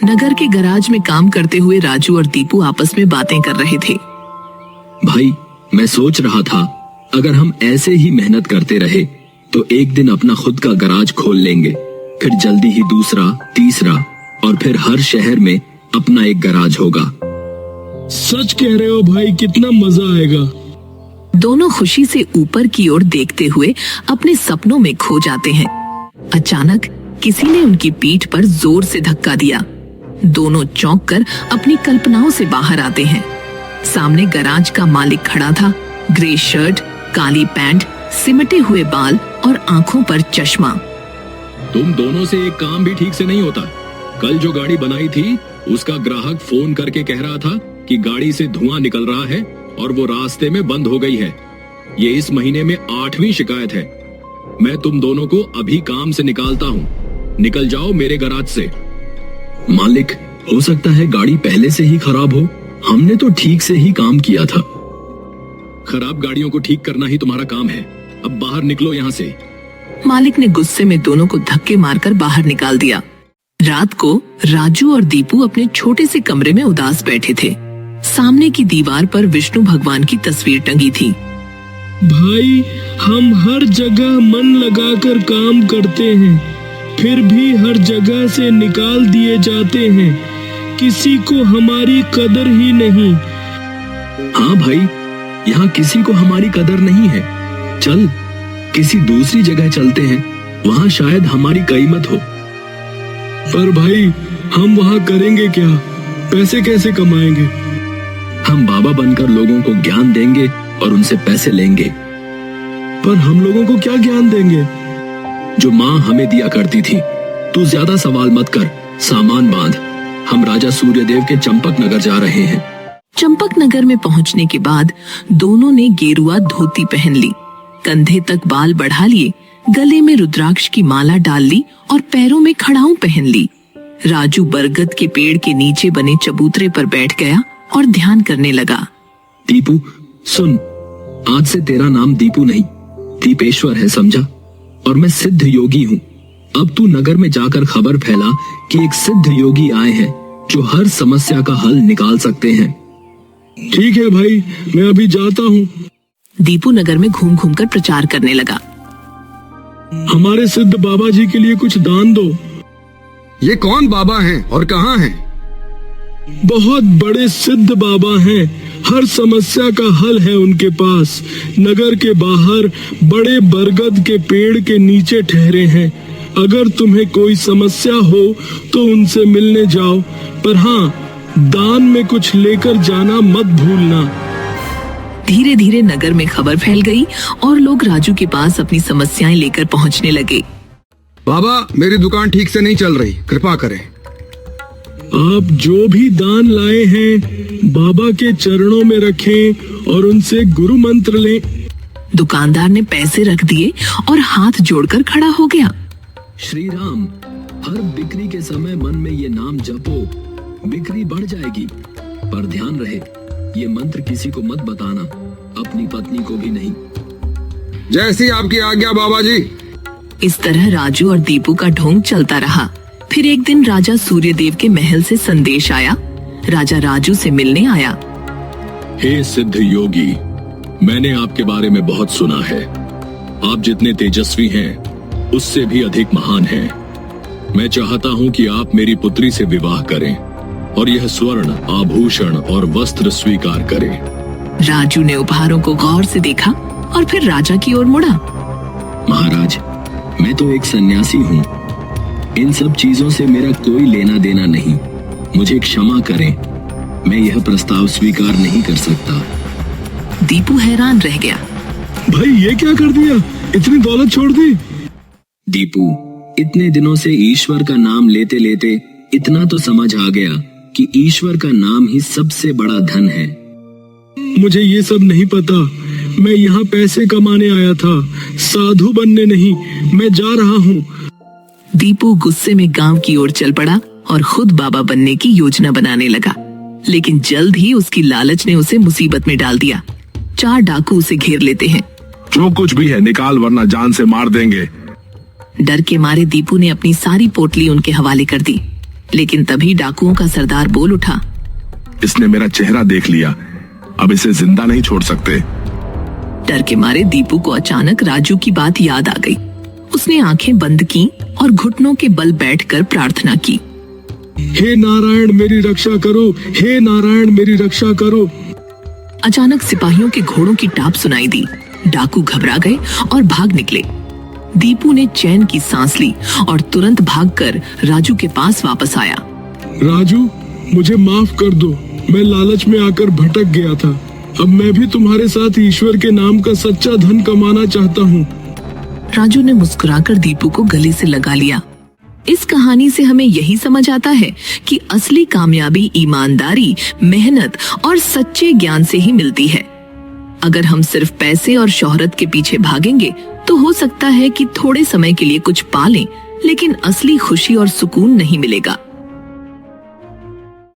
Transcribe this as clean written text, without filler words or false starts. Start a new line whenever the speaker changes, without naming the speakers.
नगर के गैराज में काम करते हुए राजू और दीपू आपस में बातें कर रहे थे।
भाई, मैं सोच रहा था अगर हम ऐसे ही मेहनत करते रहे तो एक दिन अपना खुद का गैराज खोल लेंगे, फिर जल्दी ही दूसरा, तीसरा और फिर हर शहर में अपना एक गैराज होगा।
सच कह रहे हो भाई, कितना मजा आएगा।
दोनों खुशी से ऊपर की ओर देखते हुए अपने सपनों में खो जाते हैं। अचानक किसी ने उनकी पीठ पर जोर से धक्का दिया। दोनों चौंक कर अपनी कल्पनाओं से बाहर आते हैं। सामने गैराज का मालिक खड़ा था। ग्रे शर्ट, काली पैंट, सिमटे हुए बाल और आंखों पर चश्मा।
तुम दोनों से एक काम भी ठीक से नहीं होता। कल जो गाड़ी बनाई थी उसका ग्राहक फोन करके कह रहा था कि गाड़ी से धुआं निकल रहा है और वो रास्ते में बंद हो गई है। ये इस महीने में 8वीं शिकायत है। मैं तुम दोनों को अभी काम से निकालता हूँ। निकल जाओ मेरे गैराज से। मालिक, हो सकता है गाड़ी पहले से ही खराब हो। हमने तो ठीक से ही काम किया था। खराब गाड़ियों को ठीक करना ही तुम्हारा काम है। अब बाहर निकलो यहाँ से।
मालिक ने गुस्से में दोनों को धक्के मारकर बाहर निकाल दिया। रात को राजू और दीपू अपने छोटे से कमरे में उदास बैठे थे। सामने की दीवार पर विष्णु भगवान की तस्वीर टंगी थी।
भाई, हम हर जगह मन लगाकर काम करते हैं, फिर भी हर जगह से निकाल दिए जाते हैं। किसी को हमारी कदर ही नहीं।
हाँ भाई, यहाँ किसी को हमारी कदर नहीं है। चल किसी दूसरी जगह चलते हैं, वहाँ शायद हमारी कीमत हो।
पर भाई, हम वहाँ करेंगे क्या? पैसे कैसे कमाएंगे?
हम बाबा बनकर लोगों को ज्ञान देंगे और उनसे पैसे लेंगे।
पर हम लोगों को क्या ज्ञान देंगे?
जो माँ हमें दिया करती थी। तू ज्यादा सवाल मत कर, सामान बांध। हम राजा सूर्यदेव के चंपक नगर जा रहे हैं।
चंपक नगर में पहुंचने के बाद दोनों ने गेरुआ धोती पहन ली, कंधे तक बाल बढ़ा लिए, गले में रुद्राक्ष की माला डाल ली और पैरों में खड़ाऊं पहन ली। राजू बरगद के पेड़ के नीचे बने चबूतरे पर बैठ गया और ध्यान करने लगा।
दीपू सुन, आज से तेरा नाम दीपू नहीं, दीपेश्वर है, समझा? और मैं सिद्ध योगी हूँ। अब तू नगर में जाकर खबर फैला कि एक सिद्ध योगी आए हैं जो हर समस्या का हल निकाल सकते हैं।
ठीक है भाई, मैं अभी जाता हूँ।
दीपू नगर में घूम घूम कर प्रचार करने लगा।
हमारे सिद्ध बाबा जी के लिए कुछ दान दो।
ये कौन बाबा हैं और कहाँ हैं?
बहुत बड़े सिद्ध बाबा हैं। हर समस्या का हल है उनके पास। नगर के बाहर बड़े बरगद के पेड़ के नीचे ठहरे हैं। अगर तुम्हें कोई समस्या हो तो उनसे मिलने जाओ, पर हाँ, दान में कुछ लेकर जाना मत भूलना।
धीरे धीरे नगर में खबर फैल गई और लोग राजू के पास अपनी समस्याएं लेकर पहुंचने लगे।
बाबा, मेरी दुकान ठीक से नहीं चल रही, कृपा करें।
आप जो भी दान लाए हैं बाबा के चरणों में रखें और उनसे गुरु मंत्र लें।
दुकानदार ने पैसे रख दिए और हाथ जोड़कर खड़ा हो गया।
श्री राम, हर बिक्री के समय मन में ये नाम जपो, बिक्री बढ़ जाएगी। पर ध्यान रहे, ये मंत्र किसी को मत बताना, अपनी पत्नी को भी नहीं।
जैसी आपकी आज्ञा बाबा जी।
इस तरह राजू और दीपू का ढोंग चलता रहा। फिर एक दिन राजा सूर्यदेव के महल से संदेश आया। राजा राजू से मिलने आया।
हे सिद्ध योगी, मैंने आपके बारे में बहुत सुना है। आप जितने तेजस्वी हैं, उससे भी अधिक महान हैं। मैं चाहता हूं कि आप मेरी पुत्री से विवाह करें और यह स्वर्ण, आभूषण और वस्त्र स्वीकार करें।
राजू ने उपहारों को गौर से देखा और फिर राजा की ओर मुड़ा।
महाराज, मैं तो एक सन्यासी हूँ। इन सब चीजों से मेरा कोई लेना देना नहीं। मुझे क्षमा करें, मैं यह प्रस्ताव स्वीकार नहीं कर सकता।
दीपू हैरान रह गया।
भाई, ये क्या कर दिया? इतनी दौलत छोड़ दी?
दीपू, इतने दिनों से ईश्वर का नाम लेते लेते इतना तो समझ आ गया कि ईश्वर का नाम ही सबसे बड़ा धन है।
मुझे ये सब नहीं पता। मैं यहाँ पैसे कमाने आया था, साधु बनने नहीं। मैं जा रहा हूँ।
दीपू गुस्से में गांव की ओर चल पड़ा और खुद बाबा बनने की योजना बनाने लगा। लेकिन जल्द ही उसकी लालच ने उसे मुसीबत में डाल दिया। 4 डाकू उसे घेर लेते हैं।
जो कुछ भी है निकाल, वरना जान से मार देंगे।
डर के मारे दीपू ने अपनी सारी पोटली उनके हवाले कर दी। लेकिन तभी डाकुओं का सरदार बोल उठा।
इसने मेरा चेहरा देख लिया, अब इसे जिंदा नहीं छोड़ सकते।
डर के मारे दीपू को अचानक राजू की बात याद आ गई। उसने आंखें बंद की और घुटनों के बल बैठकर प्रार्थना की।
हे नारायण मेरी रक्षा करो, हे नारायण मेरी रक्षा करो।
अचानक सिपाहियों के घोड़ों की टाप सुनाई दी। डाकू घबरा गए और भाग निकले। दीपू ने चैन की सांस ली और तुरंत भागकर राजू के पास वापस आया।
राजू, मुझे माफ कर दो, मैं लालच में आकर भटक गया था। अब मैं भी तुम्हारे साथ ईश्वर के नाम का सच्चा धन कमाना चाहता हूँ।
राजू ने मुस्कुराकर दीपू को गले से लगा लिया। इस कहानी से हमें यही समझ आता है कि असली कामयाबी ईमानदारी, मेहनत और सच्चे ज्ञान से ही मिलती है। अगर हम सिर्फ पैसे और शोहरत के पीछे भागेंगे तो हो सकता है कि थोड़े समय के लिए कुछ पा लें, लेकिन असली खुशी और सुकून नहीं मिलेगा।